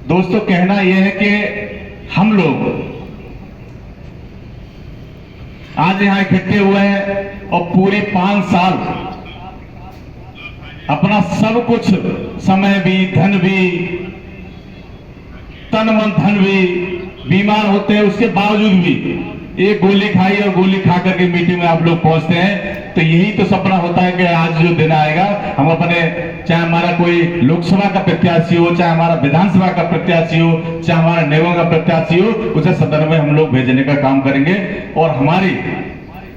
दोस्तों कहना यह है कि हम लोग आज यहां इकट्ठे हुए हैं और पूरे 5 साल अपना सब कुछ, समय भी, धन भी, तन मन धन भी, बीमार होते हैं उसके बावजूद भी एक गोली खाई और गोली खा करके मीटिंग में आप लोग पहुंचते हैं। तो यही तो सपना होता है कि आज जो दिन आएगा हम अपने, चाहे हमारा कोई लोकसभा का प्रत्याशी हो, चाहे हमारा विधानसभा का प्रत्याशी हो, चाहे हमारा निगम का प्रत्याशी हो, उसे सदन में हम लोग भेजने का काम करेंगे और हमारी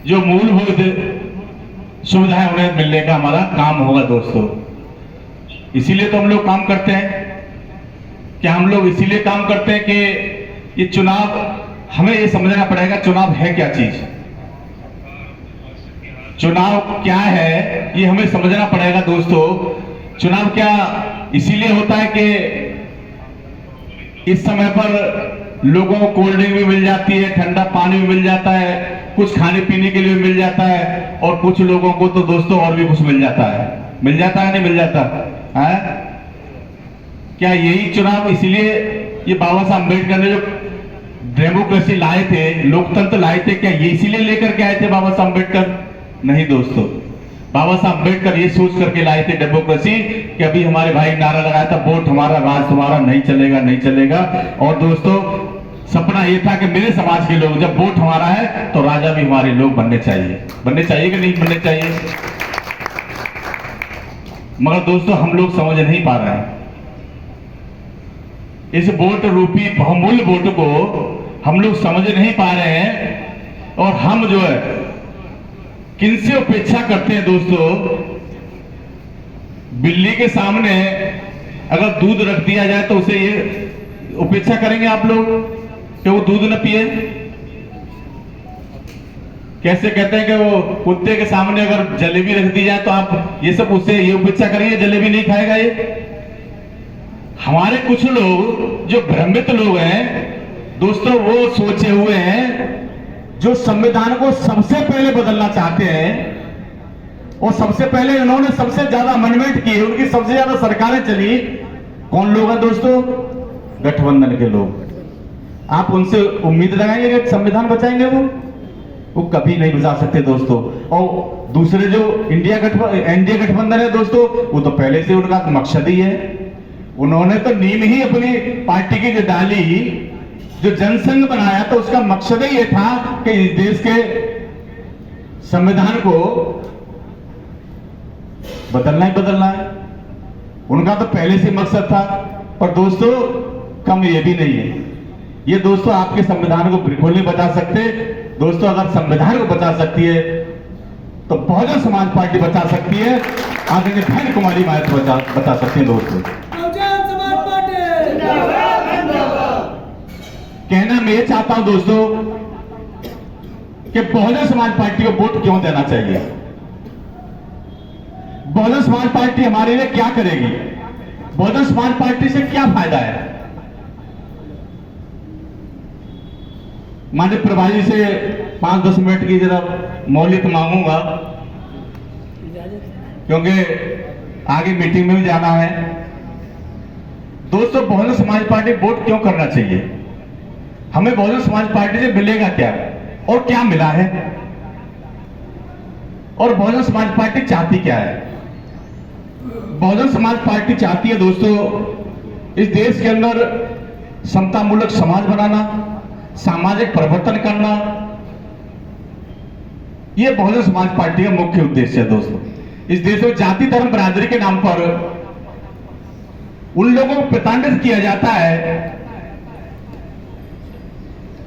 जो मूलभूत सुविधाएं उन्हें मिलने का हमारा काम होगा दोस्तों। इसीलिए तो हम लोग काम करते हैं। क्या हम लोग इसीलिए काम करते हैं कि ये चुनाव, हमें ये समझना पड़ेगा चुनाव है क्या चीज, चुनाव क्या है ये हमें समझना पड़ेगा दोस्तों। चुनाव क्या इसीलिए होता है कि इस समय पर लोगों को कोल्ड ड्रिंक भी मिल जाती है, ठंडा पानी भी मिल जाता है, कुछ खाने पीने के लिए भी मिल जाता है और कुछ लोगों को तो दोस्तों और भी कुछ मिल जाता है। मिल जाता है नहीं मिल जाता है? क्या यही चुनाव, इसीलिए ये बाबा साहब अम्बेडकर ने जो डेमोक्रेसी लाए थे, लोकतंत्र लाए थे, क्या ये इसीलिए लेकर के आए थे बाबा साहब अम्बेडकर? नहीं दोस्तों, बाबा साहब अम्बेडकर ये सोच करके लाए थे डेमोक्रेसी कि अभी हमारे भाई नारा लगाया था, वोट हमारा राज तुम्हारा, नहीं चलेगा नहीं चलेगा। और दोस्तों सपना ये था कि मेरे समाज के लोग, जब वोट हमारा है तो राजा भी हमारे लोग बनने चाहिए। बनने चाहिए कि नहीं बनने चाहिए? मगर दोस्तों हम लोग समझ नहीं पा रहे हैं इस वोट रूपी बहुमूल्य वोट को, हम लोग समझ नहीं पा रहे हैं और हम जो है किनसे उपेक्षा करते हैं दोस्तों। बिल्ली के सामने अगर दूध रख दिया जाए तो उसे ये उपेक्षा करेंगे आप लोग कि वो दूध न पिए? कैसे कहते हैं कि वो कुत्ते के सामने अगर जलेबी रख दी जाए तो आप ये सब उससे ये उपेक्षा करेंगे, जलेबी नहीं खाएगा ये? हमारे कुछ लोग जो भ्रमित लोग हैं दोस्तों, वो सोचे हुए हैं जो संविधान को सबसे पहले बदलना चाहते हैं और सबसे पहले उन्होंने सबसे ज्यादा अमेंडमेंट किए, उनकी सबसे ज्यादा सरकारें चली। कौन लोग हैं दोस्तों? गठबंधन के लोग। आप उनसे उम्मीद लगाएंगे कि संविधान बचाएंगे? वो कभी नहीं बचा सकते दोस्तों। और दूसरे जो एनडीए गठबंधन है दोस्तों, वो तो पहले से उनका मकसद ही है, उन्होंने तो नींव ही अपनी पार्टी की जो डाली, जो जनसंघ बनाया, तो उसका मकसद ही ये था कि इस देश के संविधान को बदलना ही बदलना है। उनका तो पहले से मकसद था। और दोस्तों कम ये भी नहीं है, ये दोस्तों आपके संविधान को बिल्कुल नहीं बचा सकते। दोस्तों अगर संविधान को बचा सकती है तो बहुजन समाज पार्टी बचा सकती है, आदरणीय बहन कुमारी मायावती बचा सकती है दोस्तों। कहना मैं ये चाहता हूं दोस्तों कि बहुजन समाज पार्टी को वोट क्यों देना चाहिए। बहुजन समाज पार्टी हमारे लिए क्या करेगी, बहुजन समाज पार्टी से क्या फायदा है। माननीय प्रभारी से 5-10 मिनट की जरा मौलिक मांगूंगा, क्योंकि आगे मीटिंग में भी जाना है। दोस्तों बहुजन समाज पार्टी वोट क्यों करना चाहिए, हमें बहुजन समाज पार्टी से मिलेगा क्या और क्या मिला है, और बहुजन समाज पार्टी चाहती क्या है। बहुजन समाज पार्टी चाहती है दोस्तों इस देश के अंदर समतामूलक समाज बनाना, सामाजिक परिवर्तन करना। यह बहुजन समाज पार्टी का मुख्य उद्देश्य है दोस्तों। इस देश में जाति धर्म बरादरी के नाम पर उन लोगों को प्रताड़ित किया जाता है,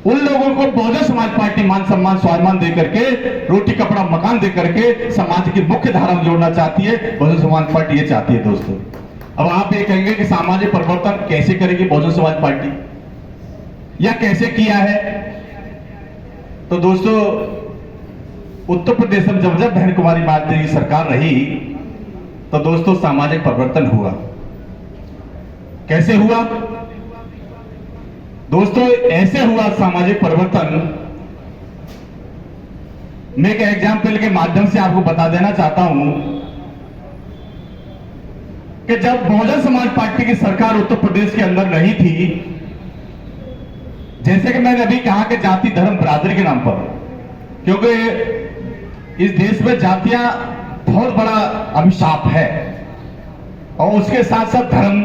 उन लोगों को बहुजन समाज पार्टी मान सम्मान स्वाभिमान देकर के, रोटी कपड़ा मकान देकर के समाज की मुख्य धारा में जोड़ना चाहती है। बहुजन समाज पार्टी ये चाहती है दोस्तों। अब आप ये कहेंगे कि सामाजिक परिवर्तन कैसे करेगी बहुजन समाज पार्टी या कैसे किया है। तो दोस्तों उत्तर प्रदेश में जब बहन कुमारी मायावती की सरकार रही तो दोस्तों सामाजिक परिवर्तन हुआ। कैसे हुआ दोस्तों? ऐसे हुआ सामाजिक परिवर्तन। मैं एक एग्जाम्पल के माध्यम से आपको बता देना चाहता हूं कि कि जब बहुजन समाज पार्टी की सरकार उत्तर प्रदेश के अंदर नहीं थी, जैसे कि मैंने अभी कहा कि जाति धर्म बरादरी के नाम पर, क्योंकि इस देश में जातियां बहुत बड़ा अभिशाप है, और उसके साथ साथ धर्म,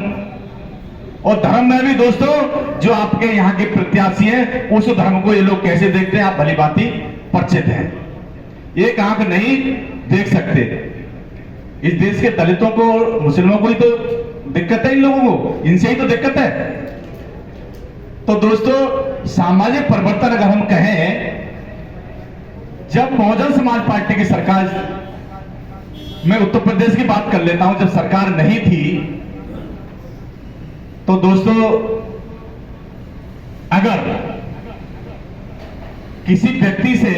और धर्म में भी दोस्तों जो आपके यहाँ के प्रत्याशी हैं उस धर्म को ये लोग कैसे देखते हैं आप भली भांति परिचित हैं। एक आंख नहीं देख सकते। इस देश के दलितों को, मुस्लिमों को ही तो दिक्कत है, इन लोगों को इनसे ही तो दिक्कत है। तो दोस्तों सामाजिक परिवर्तन अगर हम कहें, जब बहुजन समाज पार्टी की सरकार, मैं उत्तर प्रदेश की बात कर लेता हूं, जब सरकार नहीं थी तो दोस्तों अगर किसी व्यक्ति से,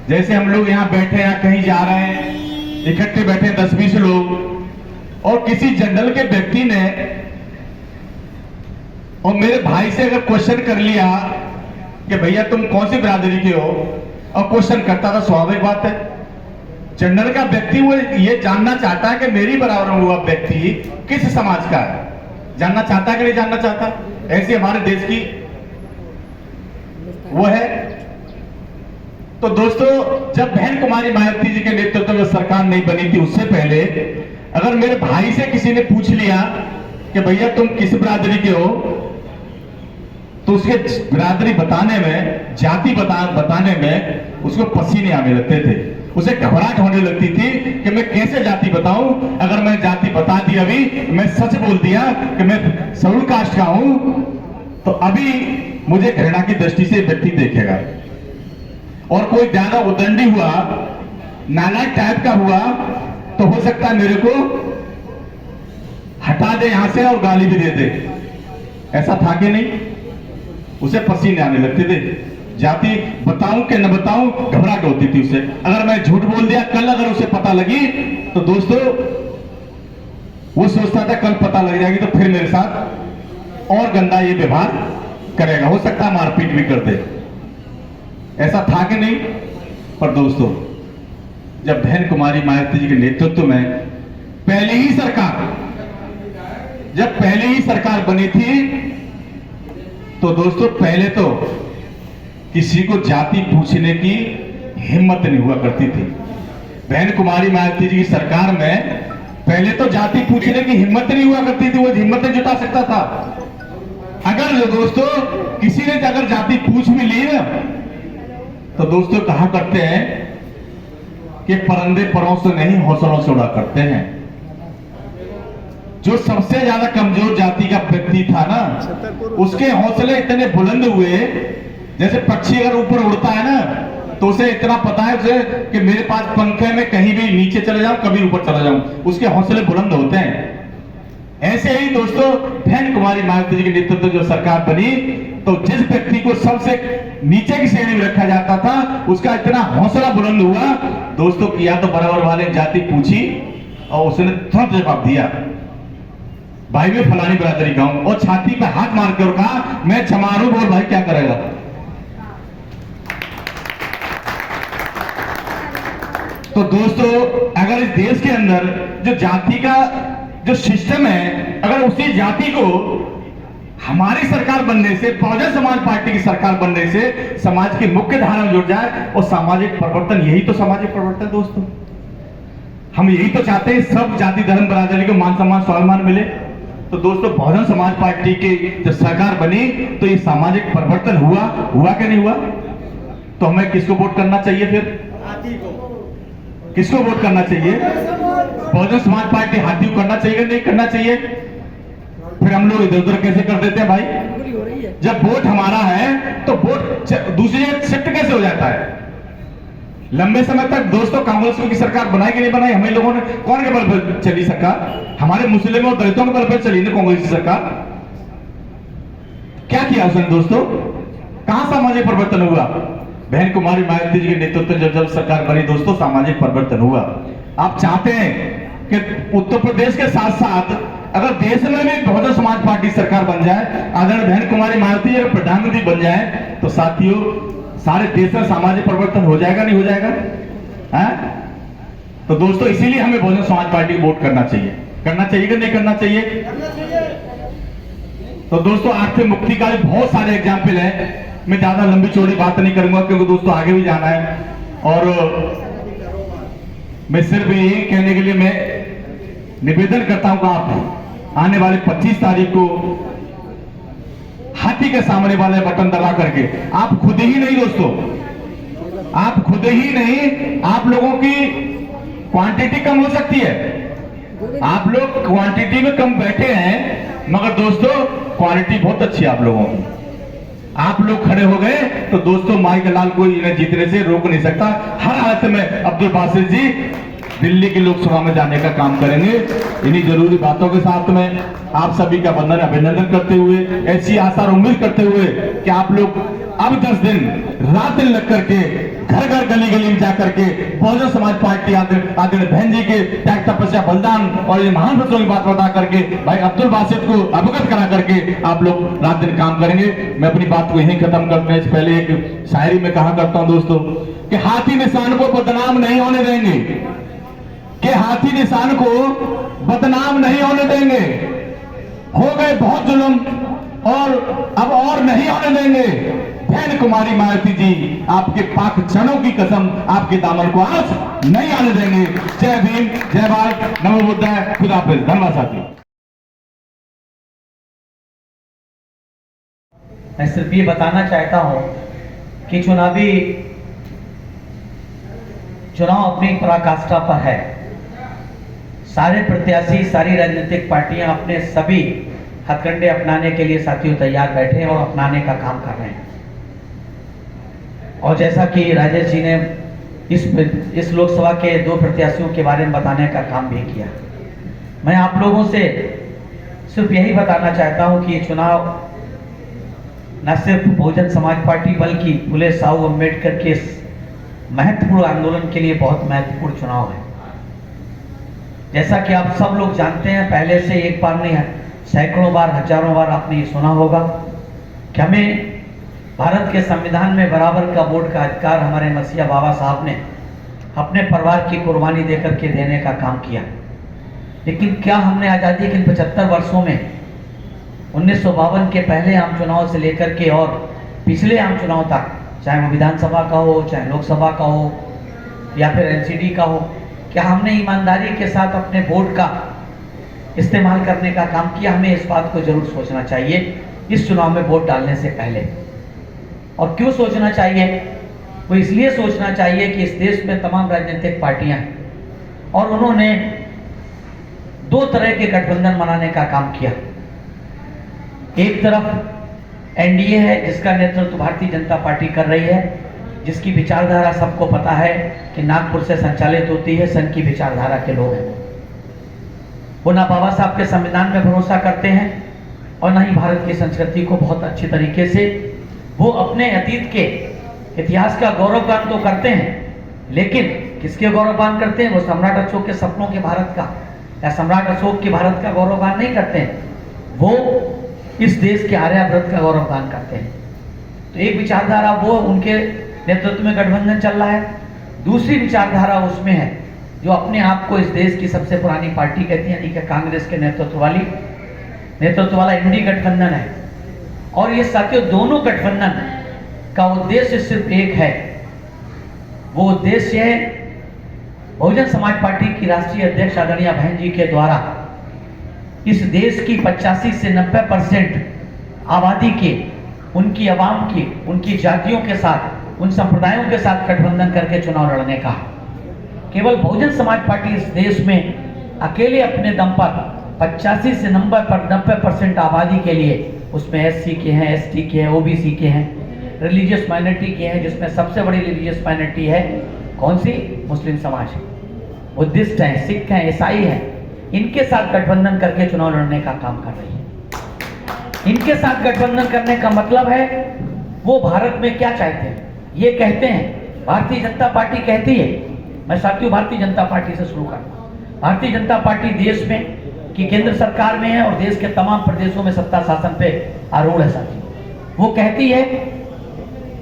जैसे हम लोग यहां बैठे या कहीं जा रहे हैं, इकट्ठे बैठे 10-20 लोग, और किसी जनरल के व्यक्ति ने और मेरे भाई से अगर क्वेश्चन कर लिया कि भैया तुम कौन सी बिरादरी के हो, और क्वेश्चन करता था, स्वाभाविक बात है जनरल का व्यक्ति वो ये जानना चाहता है कि मेरी बराबर हुआ व्यक्ति किस समाज का है, जानना चाहता है कि नहीं जानना चाहता। ऐसी हमारे देश की वो है। तो दोस्तों जब बहन कुमारी मायावती जी के नेतृत्व में सरकार नहीं बनी थी, उससे पहले अगर मेरे भाई से किसी ने पूछ लिया कि भैया तुम किस बिरादरी के हो, तो उसके बिरादरी बताने में, जाति बताने में उसको पसीने आने लगते थे, उसे घबराहट होने लगती थी कि मैं कैसे जाति बताऊं। अगर मैं जाति बता दी, अभी मैं सच बोल दिया कि मैं शेड्यूल कास्ट का हूं, तो अभी मुझे घृणा की दृष्टि से व्यक्ति देखेगा, और कोई ज्यादा उदंडी हुआ, नालायक टाइप का हुआ, तो हो सकता है मेरे को हटा दे यहां से और गाली भी दे दे। ऐसा था कि नहीं? उसे पसीने आने लगते थे। जाति बताऊं कि न बताऊं, घबराहट होती थी उसे। अगर मैं झूठ बोल दिया, कल अगर उसे पता लगी, तो दोस्तों वो सोचता था कल पता लग जाएगी तो फिर मेरे साथ और गंदा ये व्यवहार करेगा, हो सकता है मारपीट भी कर दे। ऐसा था कि नहीं? पर दोस्तों जब बहन कुमारी मायावती जी के नेतृत्व में जब पहले ही सरकार बनी थी, तो दोस्तों पहले तो किसी को जाति पूछने की हिम्मत नहीं हुआ करती थी। बहन कुमारी मायावती जी की सरकार में पहले तो जाति पूछने की हिम्मत नहीं हुआ करती थी, वो हिम्मत नहीं जुटा सकता था। अगर दोस्तों किसी ने अगर जाति पूछ भी ली ना, तो दोस्तों कहा करते हैं कि परिंदे परों से नहीं हौसलों से उड़ा करते हैं। जो सबसे ज्यादा कमजोर जाति का व्यक्ति था ना, उसके हौसले इतने बुलंद हुए, जैसे पक्षी अगर ऊपर उड़ता है ना, तो उसे इतना पता है उसे कि मेरे पास पंखे में कहीं भी नीचे चले जाऊं, कभी ऊपर चला जाऊं, उसके हौसले बुलंद होते हैं। ऐसे ही दोस्तों बहन कुमारी मायावती जी के नेतृत्व जो सरकार बनी, तो जिस व्यक्ति को सबसे नीचे की श्रेणी में रखा जाता था, उसका इतना हौसला बुलंद हुआ दोस्तों कि या तो बराबर वाले जाति पूछी और उसने तुरंत जवाब दिया, भाई मैं फलानी बिरादरी का हूं, और छाती पे हाथ मार कर कहा मैं चमारू, बोल भाई क्या करेगा। तो दोस्तों अगर इस देश के अंदर जो जाति का जो सिस्टम है, अगर उसी जाति को हमारी सरकार बनने से, बहुजन समाज पार्टी की सरकार बनने से समाज की मुख्य धारा में जुड़ जाए, और सामाजिक परिवर्तन, यही तो सामाजिक परिवर्तन है दोस्तों। हम यही तो चाहते हैं, सब जाति धर्म बरादरी को मान सम्मान स्वाभिमान मिले। तो दोस्तों बहुजन समाज पार्टी की जब सरकार बनी तो ये सामाजिक परिवर्तन हुआ कि नहीं हुआ? तो हमें किसको वोट करना चाहिए? फिर किसको वोट करना चाहिए? बहुजन समाज पार्टी हाथी को करना चाहिए, नहीं करना चाहिए? फिर हम लोग इधर उधर कैसे कर देते हैं भाई? जब वोट हमारा है तो वोट दूसरी जगह शिफ्ट कैसे हो जाता है? लंबे समय तक दोस्तों कांग्रेस की सरकार बनाई कि नहीं बनाई? हमें लोगों ने, कौन के बल पर चली सरकार? हमारे मुस्लिम और दलितों के बल पर चली ना कांग्रेस की सरकार। क्या किया उसने दोस्तों? कहां सामाजिक परिवर्तन हुआ? बहन कुमारी मायावती जी के नेतृत्व जब सरकार बनी दोस्तों, सामाजिक परिवर्तन हुआ। आप चाहते हैं कि उत्तर प्रदेश के साथ साथ अगर देश में भी बहुजन समाज पार्टी सरकार बन जाए, आदरणीय बहन कुमारी मायावती अगर प्रधानमंत्री बन जाए, तो साथियों सारे देश में सामाजिक परिवर्तन हो जाएगा, नहीं हो जाएगा? है? तो दोस्तों इसीलिए हमें बहुजन समाज पार्टी को वोट करना चाहिए। करना चाहिए कि नहीं करना चाहिए? तो दोस्तों आर्थिक मुक्ति का भी बहुत सारे एग्जाम्पल है। मैं ज्यादा लंबी चौड़ी बात नहीं करूंगा क्योंकि दोस्तों आगे भी जाना है। और मैं सिर्फ यही कहने के लिए मैं निवेदन करता हूं कि आप आने वाले 25 तारीख को हाथी के सामने वाले बटन दबा करके, आप खुद ही नहीं दोस्तों, आप खुद ही नहीं, आप लोगों की क्वांटिटी कम हो सकती है। आप लोग क्वांटिटी में कम बैठे हैं मगर दोस्तों क्वालिटी बहुत अच्छी है आप लोगों की। आप लोग खड़े हो गए तो दोस्तों माई लाल कोई इन्हें जीतने से रोक नहीं सकता। हर हालत में अब्दुल बासित जी दिल्ली की लोकसभा में जाने का काम करेंगे। इन्हीं जरूरी बातों के साथ में आप सभी का वंदन अभिनंदन करते हुए, ऐसी आशा और उम्मीद करते हुए कि आप लोग अब 10 दिन रात दिन लग करके घर घर गली गली में जाकर के बहुजन समाज पार्टी आदरणीय बहन जी के त्याग तपस्या बलिदान और ये महान व्रतों की बात बता करके भाई अब्दुल बासित को अवगत करा करके आप लोग रात दिन काम करेंगे। मैं अपनी बात को यहीं खत्म करने से पहले एक शायरी में कहा करता हूं दोस्तों कि हाथी निशान को बदनाम नहीं होने देंगे, कि हाथी निशान को बदनाम नहीं होने देंगे। हो गए बहुत जुल्म और अब और नहीं होने देंगे। बहन कुमारी मायावती जी आपके पाक चरणों की कसम आपके दामन को आज नहीं आने देंगे। जय भीम, जय भारत, नमो बुद्धाय, खुदा हाफिज। धन्यवाद साथी। मैं सिर्फ ये बताना चाहता हूं कि चुनाव अपनी पराकाष्ठा पर है। सारे प्रत्याशी, सारी राजनीतिक पार्टियां अपने सभी हथकंडे अपनाने के लिए साथियों तैयार बैठे हैं और अपनाने का काम कर रहे हैं। और जैसा कि राजेश जी ने इस लोकसभा के 2 प्रत्याशियों के बारे में बताने का काम भी किया, मैं आप लोगों से सिर्फ यही बताना चाहता हूं कि ये चुनाव न सिर्फ बहुजन समाज पार्टी बल्कि फुले साहू अम्बेडकर के इस महत्वपूर्ण आंदोलन के लिए बहुत महत्वपूर्ण चुनाव है। जैसा कि आप सब लोग जानते हैं, पहले से एक बार नहीं, सैकड़ों बार, हजारों बार आपने ये सुना होगा कि हमें भारत के संविधान में बराबर का वोट का अधिकार हमारे मसीहा बाबा साहब ने अपने परिवार की कुर्बानी देकर के देने का काम किया। लेकिन क्या हमने आज़ादी के 75 वर्षों में 1952 के पहले आम चुनाव से लेकर के और पिछले आम चुनाव तक, चाहे वो विधानसभा का हो, चाहे लोकसभा का हो या फिर एनसीडी का हो, क्या हमने ईमानदारी के साथ अपने वोट का इस्तेमाल करने का काम किया? हमें इस बात को जरूर सोचना चाहिए इस चुनाव में वोट डालने से पहले। और क्यों सोचना चाहिए? वो इसलिए सोचना चाहिए कि इस देश में तमाम राजनीतिक पार्टियां हैं और उन्होंने 2 तरह के गठबंधन बनाने का काम किया। एक तरफ एनडीए है जिसका नेतृत्व भारतीय जनता पार्टी कर रही है, जिसकी विचारधारा सबको पता है कि नागपुर से संचालित होती है, संघ की विचारधारा के लोग हैं। वो ना बाबा साहब के संविधान में भरोसा करते हैं और ना ही भारत की संस्कृति को बहुत अच्छी तरीके से, वो अपने अतीत के इतिहास का गौरवगान तो करते हैं, लेकिन किसके गौरवगान करते हैं? वो सम्राट अशोक के सपनों के भारत का या सम्राट अशोक के भारत का गौरवगान नहीं करते हैं, वो इस देश के आर्यावर्त का गौरवगान करते हैं। तो एक विचारधारा वो उनके नेतृत्व में गठबंधन चल रहा है। दूसरी विचारधारा उसमें है जो अपने आप को इस देश की सबसे पुरानी पार्टी कहती है, यानी कि कांग्रेस के नेतृत्व वाला इंडी गठबंधन है। और ये साथियों दोनों गठबंधन का उद्देश्य सिर्फ एक है, वो उद्देश्य है बहुजन समाज पार्टी की राष्ट्रीय अध्यक्ष आदरणीय बहन जी के द्वारा इस देश की 85 से 90% आबादी के, उनकी आवाम की, उनकी जातियों के साथ, उन संप्रदायों के साथ गठबंधन करके चुनाव लड़ने का। केवल बहुजन समाज पार्टी इस देश में अकेले अपने दम पर 85 से 90% आबादी के लिए, उसमें एससी के हैं, एसटी के हैं, ओबीसी के हैं, रिलीजियस माइनॉरिटी के हैं, जिसमें सबसे बड़ी रिलीजियस माइनॉरिटी है कौन सी? मुस्लिम समाज, बुद्धिस्ट हैं, सिख हैं, ईसाई हैं, इनके साथ गठबंधन करके चुनाव लड़ने का काम कर रही है। इनके साथ गठबंधन करने का मतलब है वो भारत में क्या चाहते हैं ये कहते हैं। भारतीय जनता पार्टी कहती है, मैं साथियों भारतीय जनता पार्टी से शुरू करता हूं। भारतीय जनता पार्टी देश में की केंद्र सरकार में है और देश के तमाम प्रदेशों में सत्ता शासन पे आरूढ़ है साथियों। वो कहती है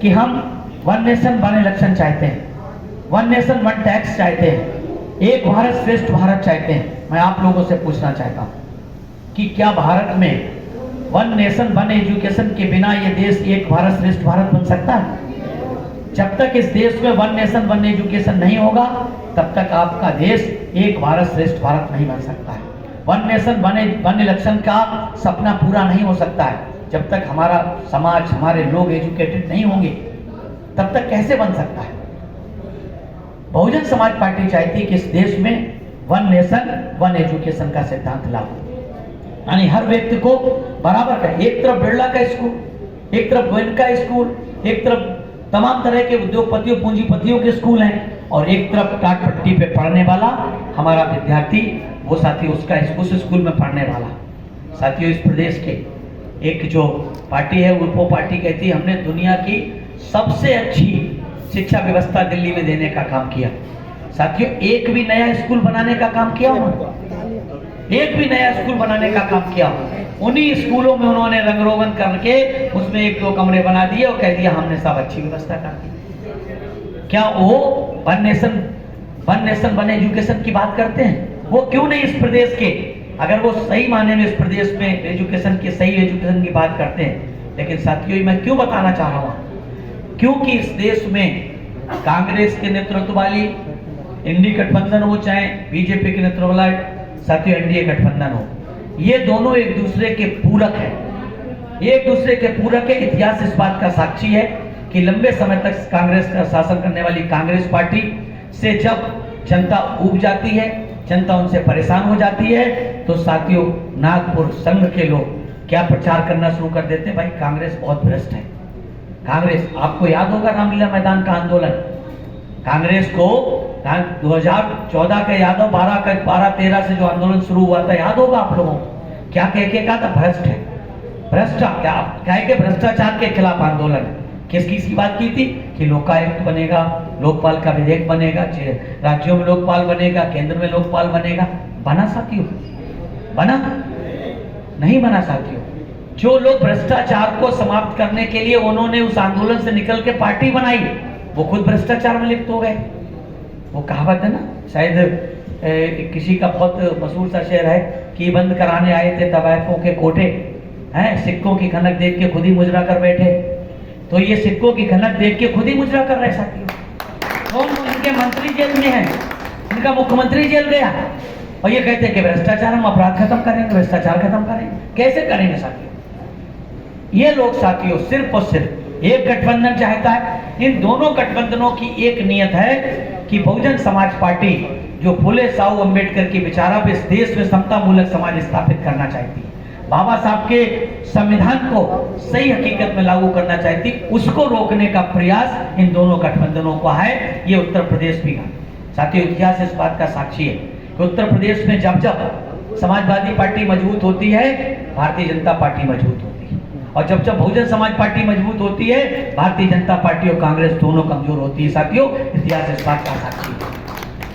कि हम 1 नेशन 1 इलेक्शन चाहते हैं, 1 नेशन 1 टैक्स चाहते हैं, एक भारत श्रेष्ठ भारत चाहते हैं। मैं आप लोगों से पूछना चाहता हूं कि क्या भारत में वन नेशन वन एजुकेशन के बिना ये देश एक भारत श्रेष्ठ भारत बन सकता है? जब तक इस देश में वन नेशन वन एजुकेशन नहीं होगा तब तक आपका देश एक भारत श्रेष्ठ भारत नहीं बन सकता है। वन नेशन वन इलेक्शन का सपना पूरा नहीं हो सकता है जब तक हमारा समाज, हमारे लोग एजुकेटेड नहीं होंगे, तब तक कैसे बन सकता है? बहुजन समाज पार्टी चाहती है कि इस देश में वन नेशन वन एजुकेशन का सिद्धांत लागू, यानी हर व्यक्ति को बराबर का, एक तरफ बिरला का स्कूल, एक तरफ गोयनका का स्कूल, एक तरफ तमाम तरह के उद्योगपतियों पूंजीपतियों के स्कूल हैं, और एक तरफ टाट पट्टी पे पढ़ने वाला हमारा विद्यार्थी, वो साथियों उसका उस स्कूल में पढ़ने वाला। साथियों, इस प्रदेश के एक जो पार्टी है वो पार्टी कहती है हमने दुनिया की सबसे अच्छी शिक्षा व्यवस्था दिल्ली में देने का काम किया। साथियों, एक भी नया स्कूल बनाने का काम किया उन्होंने, एक भी नया स्कूल बनाने का काम किया। उन्हीं स्कूलों में उन्होंने रंग रोगन करके उसमें एक दो कमरे बना दिए और कह दिया हमने सब अच्छी व्यवस्था कर दी। क्या वो वन नेशन वन एजुकेशन की बात करते हैं? वो क्यों नहीं इस प्रदेश के, अगर वो सही माने में इस प्रदेश में एजुकेशन की, सही एजुकेशन की बात करते हैं। लेकिन साथियों, मैं क्यों बताना चाह रहा हूं, क्योंकि इस देश में कांग्रेस के नेतृत्व वाली इंडी गठबंधन हो चाहे बीजेपी के नेतृत्व वाला साथियों एनडीए गठबंधन हो, ये दोनों एक दूसरे के पूरक हैं। एक दूसरे के पूरक है। इतिहास इस बात का साक्षी है कि लंबे समय तक कांग्रेस का शासन करने वाली कांग्रेस पार्टी से जब जनता उब जाती है, जनता उनसे परेशान हो जाती है, तो साथियों नागपुर संघ के लोग क्या प्रचार करना शुरू कर देते हैं, भाई कांग्रेस बहुत भ्रष्ट है। कांग्रेस, आपको याद होगा रामलीला मैदान का आंदोलन, कांग्रेस को 2014 का याद हो, 12-13 से जो आंदोलन शुरू हुआ था, याद होगा आप लोगों को, क्या कह के कहा था? भ्रष्ट है, क्या के भ्रष्टाचार के खिलाफ आंदोलन। किसकी बात की थी कि लोकायुक्त बनेगा, लोकपाल का विधेयक बनेगा, राज्यों में लोकपाल बनेगा, केंद्र में लोकपाल बनेगा। बना साथियों? बना नहीं बना साथियों। जो लोग भ्रष्टाचार को समाप्त करने के लिए उन्होंने उस आंदोलन से निकल के पार्टी बनाई, वो खुद भ्रष्टाचार में लिप्त हो गए। वो कहावत है ना, शायद किसी का बहुत मशहूर सा शेर है कि बंद कराने आए थे तवायफों के कोठे, हैं सिक्कों की खनक देख के खुद ही मुजरा कर बैठे। तो ये सिक्कों की खनक देख के खुद ही मुजरा कर रहे साथियों। कौन उनके मंत्री जेल में है, उनका मुख्यमंत्री जेल गया, और ये कहते हैं कि भ्रष्टाचार हम अपराध खत्म करेंगे, भ्रष्टाचार खत्म करेंगे। कैसे करेंगे साथियों? ये लोग साथियों सिर्फ और सिर्फ एक गठबंधन चाहता है। इन दोनों गठबंधनों की एक नियत है कि बहुजन समाज पार्टी जो फुले साहू अम्बेडकर की विचारा पे इस देश में समता मूलक समाज स्थापित करना चाहती है, बाबा साहब के संविधान को सही हकीकत में लागू करना चाहती, उसको रोकने का प्रयास इन दोनों गठबंधनों का है। ये उत्तर प्रदेश भी का साथियों इतिहास इस बात का साक्षी है कि उत्तर प्रदेश में जब जब समाजवादी पार्टी मजबूत होती है, भारतीय जनता पार्टी मजबूत होती है, और जब जब बहुजन समाज पार्टी मजबूत होती है, भारतीय जनता पार्टी और कांग्रेस दोनों कमजोर होती है साथियों। इतिहास इस बात का साक्षी है।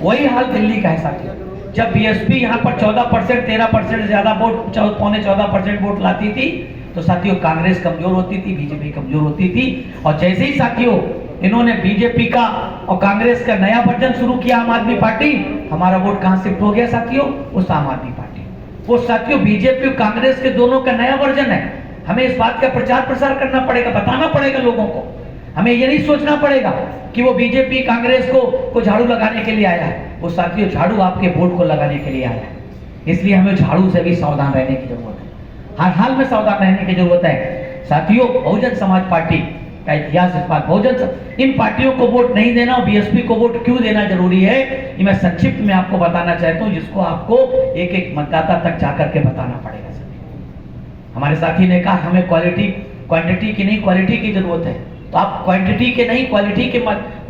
वही हाल दिल्ली का है साथियों। जब बीएसपी यहाँ पर 14%, 13% से ज्यादा वोट, 14.14% वोट लाती थी, तो साथियों कांग्रेस कमजोर होती थी, बीजेपी कमजोर होती थी। और जैसे ही साथियों इन्होंने बीजेपी का और कांग्रेस का नया वर्जन शुरू किया, आम आदमी पार्टी, हमारा वोट कहां शिफ्ट हो गया साथियों? उस आम आदमी पार्टी। वो साथियों बीजेपी और कांग्रेस के दोनों का नया वर्जन है। हमें इस बात का प्रचार प्रसार करना पड़ेगा, बताना पड़ेगा लोगों को। हमें ये नहीं सोचना पड़ेगा कि वो बीजेपी कांग्रेस को झाड़ू लगाने के लिए आया है। वो साथियों झाड़ू आपके वोट को लगाने के लिए आया है। इसलिए हमें झाड़ू से भी सावधान रहने की जरूरत है, हर हाल में सावधान रहने की जरूरत है साथियों। बहुजन समाज पार्टी का इतिहास इस बात, बहुजन इन पार्टियों को वोट नहीं देना और बीएसपी को वोट क्यों देना जरूरी है, ये मैं संक्षिप्त में आपको बताना चाहता हूं, जिसको आपको एक एक मतदाता तक जाकर के बताना पड़ेगा। हमारे साथी ने कहा हमें क्वांटिटी की नहीं क्वालिटी की जरूरत है, तो आप क्वांटिटी के नहीं क्वालिटी के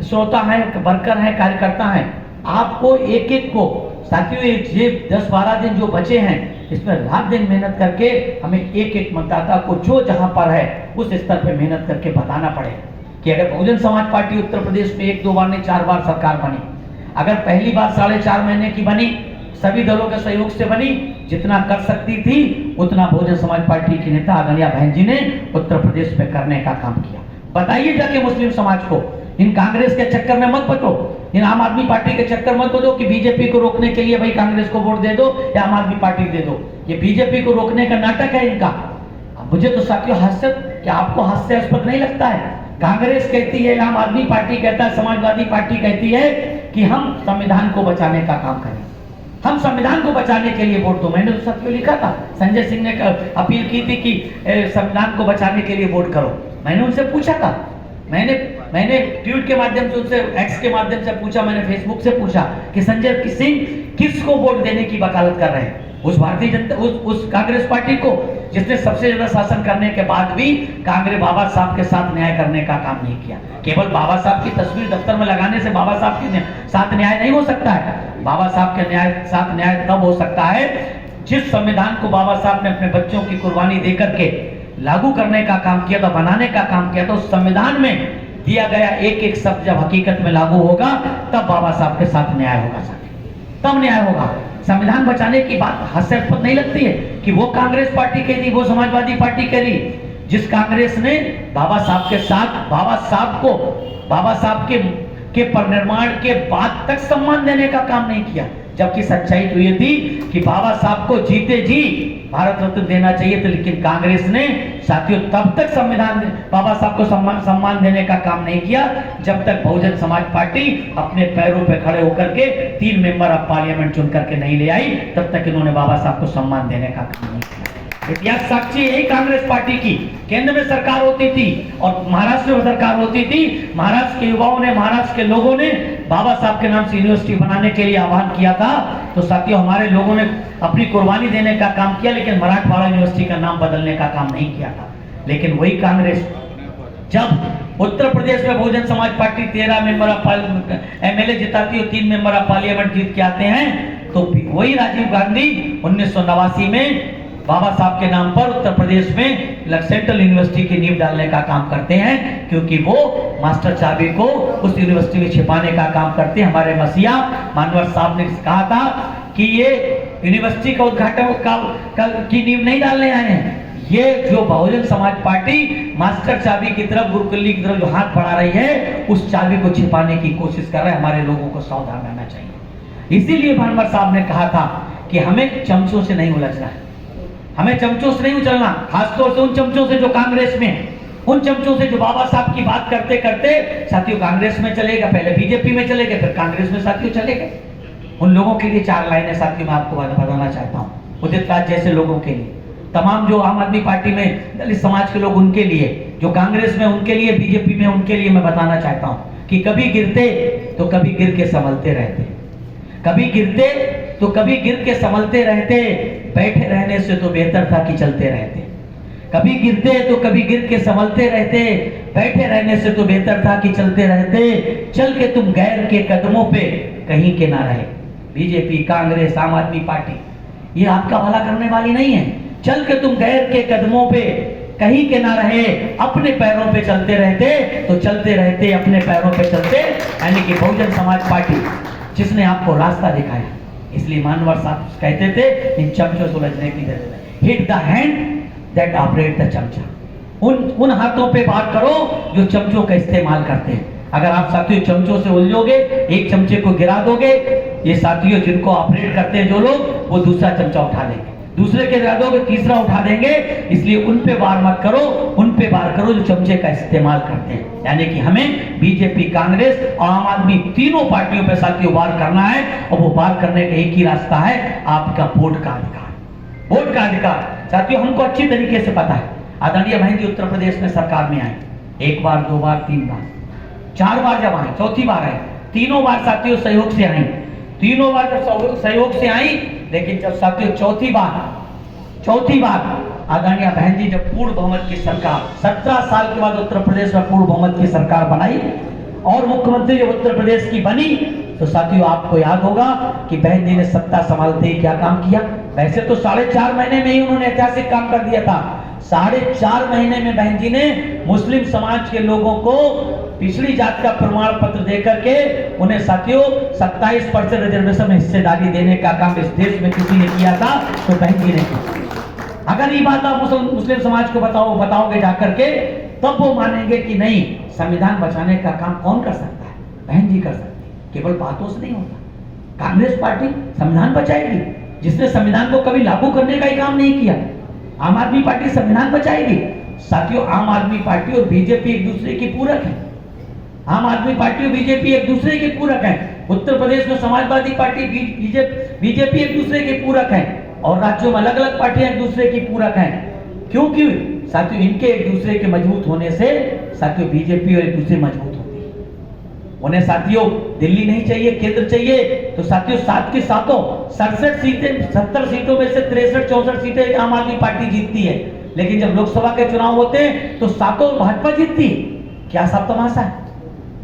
श्रोता हैं, वर्कर हैं, कार्यकर्ता हैं। आपको एक एक को साथियों ये 10-12 दिन जो बचे हैं, इसमें रात दिन मेहनत करके हमें एक एक मतदाता को जो जहां पर है उस स्तर पे मेहनत करके बताना पड़ेगा कि अगर बहुजन समाज पार्टी उत्तर प्रदेश में 1-2 बार नहीं 4 बार सरकार बनी, अगर पहली बार 4.5 महीने की बनी, सभी दलों के सहयोग से बनी, जितना कर सकती थी उतना बहुजन समाज पार्टी की नेता आदरणीय बहन जी ने उत्तर प्रदेश में करने का काम किया। बताइए जाके मुस्लिम समाज को, इन कांग्रेस के चक्कर में मत पड़ो। इन आम आदमी पार्टी के चक्कर मत दो कि बीजेपी को रोकने के लिए भाई कांग्रेस को वोट दे दो या आम आदमी पार्टी दे दो। ये बीजेपी को रोकने का नाटक है इनका। मुझे तो साथियों हास्य, क्या आपको हास्यास्पद नहीं लगता है? कांग्रेस कहती है, आम आदमी पार्टी कहता है, समाजवादी पार्टी कहती है कि हम संविधान को बचाने का काम करें, हम संविधान को बचाने के लिए वोट दो। मैंने तो साथियों लिखा था, संजय सिंह ने अपील की थी कि संविधान को बचाने के लिए वोट करो। मैंने उनसे पूछा था, मैंने ट्वीट के माध्यम से उनसे, एक्स के माध्यम से पूछा, मैंने फेसबुक से पूछा कि संजय सिंह किसको वोट देने की वकालत कर रहे हैं? उस भारतीय जनता, उस कांग्रेस पार्टी को जिसने सबसे ज्यादा शासन करने के बाद भी कांग्रेस बाबा साहब के साथ न्याय करने का काम नहीं किया। केवल बाबा साहब की तस्वीर दफ्तर में लगाने से बाबा साहब के साथ न्याय नहीं हो सकता है। बाबा साहब के साथ न्याय तब हो सकता है जिस संविधान को बाबा साहब ने अपने बच्चों की कुर्बानी देकर के लागू करने का काम किया था, बनाने का काम किया था। उस संविधान में दिया गया एक एक शब्द जब हकीकत में लागू होगा तब बाबा साहब के साथ न्याय होगा, तब न्याय होगा। संविधान बचाने की बात हास्यास्पद नहीं लगती है कि वो कांग्रेस पार्टी कह रही, वो समाजवादी पार्टी कह रही, जिस कांग्रेस ने बाबा साहब के साथ, बाबा साहब के परिनिर्माण के बाद तक सम्मान देने का काम नहीं किया। जबकि सच्चाई तो ये थी कि बाबा साहब को जीते जी भारत रत्न देना चाहिए था, लेकिन कांग्रेस ने साथियों तब तक संविधान बाबा साहब को सम्मान देने का काम नहीं किया जब तक बहुजन समाज पार्टी अपने पैरों पे खड़े होकर के 3 मेंबर ऑफ पार्लियामेंट चुन करके नहीं ले आई, तब तक इन्होंने बाबा साहब को सम्मान देने का काम नहीं किया। इतिहास साक्षी यही कांग्रेस पार्टी की केंद्र में सरकार होती थी और महाराष्ट्र में सरकार होती थी। महाराष्ट्र के युवाओं ने, महाराष्ट्र के लोगों ने बाबा साहब के नाम से यूनिवर्सिटी बनाने के लिए आह्वान किया था। तो साथियों हमारे लोगों ने अपनी कुर्बानी देने का काम किया, लेकिन मराठवाड़ा यूनिवर्सिटी का नाम बदलने का काम नहीं किया था। लेकिन वही कांग्रेस जब उत्तर प्रदेश में Bahujan Samaj party 13 member of MLA जिताती है, 3 मेंबर ऑफ पार्लियामेंट जीत के आते हैं, तो वही राजीव गांधी 1989 में बाबा साहब के नाम पर उत्तर प्रदेश में सेंट्रल यूनिवर्सिटी की नींव डालने का काम करते हैं, क्योंकि वो मास्टर चाबी को उस यूनिवर्सिटी में छिपाने का काम करते हैं। हमारे मसीहा मानवर साहब ने कहा था कि ये यूनिवर्सिटी का उद्घाटन की नींव नहीं डालने आए हैं, ये जो बहुजन समाज पार्टी मास्टर चाबी की तरफ, गुरुकुल्ली की तरफ जो हाथ बढ़ा रही है, उस चाबी को छिपाने की कोशिश कर रहे हैं। हमारे लोगों को सावधान रहना चाहिए। इसीलिए मानवर साहब ने कहा था कि हमें चमचों से नहीं उलझना है, हमें चमचों से नहीं उछलना, खासतौर से उन चमचों से जो कांग्रेस में, उन चमचों से जो बाबा साहब की बात करते करते साथियों कांग्रेस में चले गए, पहले बीजेपी में चले गए, फिर कांग्रेस में साथियों चले गए। उन लोगों के लिए 4 लाइनें साथियों मैं आपको बताना चाहता हूँ। उदित राज जैसे लोगों के लिए, तमाम जो आम आदमी पार्टी में दलित समाज के लोग, उनके लिए, जो कांग्रेस में उनके लिए, बीजेपी में उनके लिए मैं बताना चाहता हूँ कि कभी गिरते तो कभी गिर के संभलते रहते, कभी गिरते तो कभी गिर के संभलते रहते, बैठे रहने से तो बेहतर था कि चलते रहते। कभी गिरते तो कभी गिर के संभलते रहते, बैठे रहने से तो बेहतर था कि चलते रहते। चल के तुम गैर के कदमों पे कहीं के ना रहे। बीजेपी, कांग्रेस, आम आदमी पार्टी ये आपका भला करने वाली नहीं है। चल के तुम गैर के कदमों पे कहीं के ना रहे, अपने पैरों पे चलते रहते तो चलते रहते, अपने पैरों पे चलते। यानी कि बहुजन समाज पार्टी जिसने आपको रास्ता दिखाया। इसलिए मानवर साहब कहते थे इन चमचों से उलझने की जरूरत है। Hit the hand that operate the चमचा। उन हाथों पे बात करो जो चमचों का इस्तेमाल करते हैं। अगर आप साथियों चमचों से उलझोगे, एक चमचे को गिरा दोगे, ये साथियों जिनको ऑपरेट करते हैं जो लोग, वो दूसरा चमचा उठा लेंगे, दूसरे के गिरा दोगे तीसरा उठा देंगे। इसलिए उन पे वार मत करो, उन पे वार करो जो चमचे का इस्तेमाल करते हैं। यानी कि हमें बीजेपी, कांग्रेस और आम आदमी तीनों पार्टियों पे साथियों वार करना है, और वो वार करने का एक ही रास्ता है, आपका वोट का अधिकार। वोट का अधिकार साथियों हमको अच्छी तरीके से पता है। आदरणीय बहन जी उत्तर प्रदेश में सरकार में आई, 1 बार, 2 बार, 3 बार, 4 बार जब आई, चौथी बार आई, तीनों बार साथियों सहयोग से आई, तीनों बार जब सहयोग से आई। लेकिन जब साथियों चौथी बार आदरणीय बहन जी जब पूर्ण बहुमत की सरकार, 17 साल के बाद उत्तर प्रदेश में पूर्ण बहुमत की सरकार बनाई और मुख्यमंत्री जब उत्तर प्रदेश की बनी, तो साथियों आपको याद होगा कि बहन जी ने सत्ता संभालते ही क्या काम किया। वैसे तो 4.5 महीने में ही उन्होंने ऐतिहासिक काम कर दिया था। 4.5 महीने में बहन जी ने मुस्लिम समाज के लोगों को पिछड़ी जात का प्रमाण पत्र देकर के उन्हें साथियों 27% रिजर्वेशन में हिस्सेदारी देने का काम इस देश में किसी ने किया था तो बहन जी ने किया। अगर ये बात आप मुस्लिम समाज को बताओगे जाकर के, तब वो मानेंगे कि नहीं, संविधान बचाने का काम कौन कर सकता है, बहन जी कर सकती है। केवल बातों से नहीं होता। कांग्रेस पार्टी संविधान बचाएगी, जिसने संविधान को कभी लागू करने का ही काम नहीं किया। आम आदमी पार्टी संविधान बचाएगी। साथियों, आम आदमी पार्टी और बीजेपी एक दूसरे की पूरक है। आम आदमी पार्टी और बीजेपी एक दूसरे के पूरक है। उत्तर प्रदेश में समाजवादी पार्टी बीजेपी एक दूसरे के पूरक है, और राज्यों में अलग अलग पार्टियां एक दूसरे की पूरक हैं। क्योंकि साथियों, इनके एक दूसरे के मजबूत होने से साथियों बीजेपी और एक दूसरे मजबूत होती है। उन्हें साथियों दिल्ली नहीं चाहिए, केंद्र चाहिए। तो साथियों 7 की 7 67 सीटें, 70 सीटों में से 63-64 सीटें आम आदमी पार्टी जीतती है। लेकिन जब लोकसभा के चुनाव होते हैं तो 7 भाजपा जीतती है। क्या सब तमाशा है?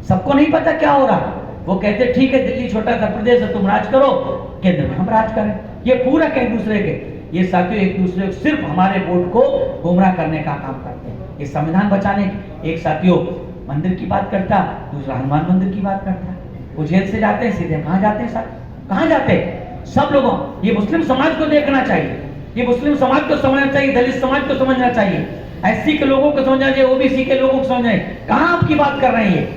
सबको नहीं पता क्या हो रहा। वो कहते ठीक है, दिल्ली छोटा सा प्रदेश है, तुम राज करो, केंद्र में हम राज करें। ये पूरक है एक दूसरे के। ये साथियों एक दूसरे को सिर्फ हमारे वोट को गुमराह करने का काम करते हैं। ये संविधान बचाने की, एक साथियों मंदिर की बात करता, दूसरा हनुमान मंदिर की बात करता। वो जेल से जाते हैं, सीधे कहां जाते हैं? कहां जाते हैं? सब लोगों, ये मुस्लिम समाज को देखना चाहिए, ये मुस्लिम समाज को समझना चाहिए, दलित समाज को समझना चाहिए, एससी के लोगों को समझना चाहिए, ओबीसी के लोगों को समझना चाहिए। कहां आपकी बात कर रहे हैं?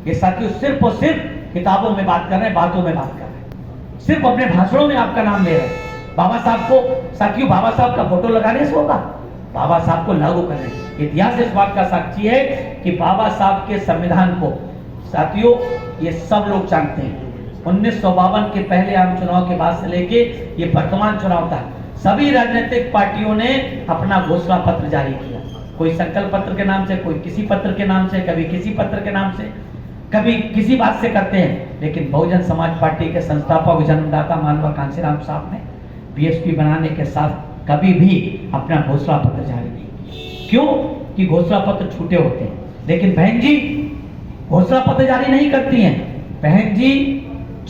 ये साथियों सिर्फ और सिर्फ किताबों में बात कर रहे हैं, बातों में बात कर रहे हैं, सिर्फ अपने भाषणों में आपका नाम ले रहे हैं। बाबा साहब को साथियों, बाबा साहब का फोटो लगाने से होगा? बाबा साहब को लागू करने। इतिहास इस बात का साक्षी है कि बाबा साहब के संविधान को साथियों ये सब लोग जानते हैं। 1952 के पहले आम चुनाव के बाद से लेके ये वर्तमान चुनाव तक सभी राजनीतिक पार्टियों ने अपना घोषणा पत्र जारी किया। कोई संकल्प पत्र के नाम से, कोई किसी पत्र के नाम से, कभी किसी पत्र के नाम से, कभी किसी बात से करते हैं। लेकिन बहुजन समाज पार्टी के संस्थापक जन्मदाता मानवर कांशीराम साहब ने बीएसपी बनाने के साथ कभी भी अपना घोषणा पत्र जारी नहीं किया। क्यों? कि घोषणा पत्र छूटे होते हैं। लेकिन बहन जी घोषणा पत्र जारी नहीं करती हैं। बहन जी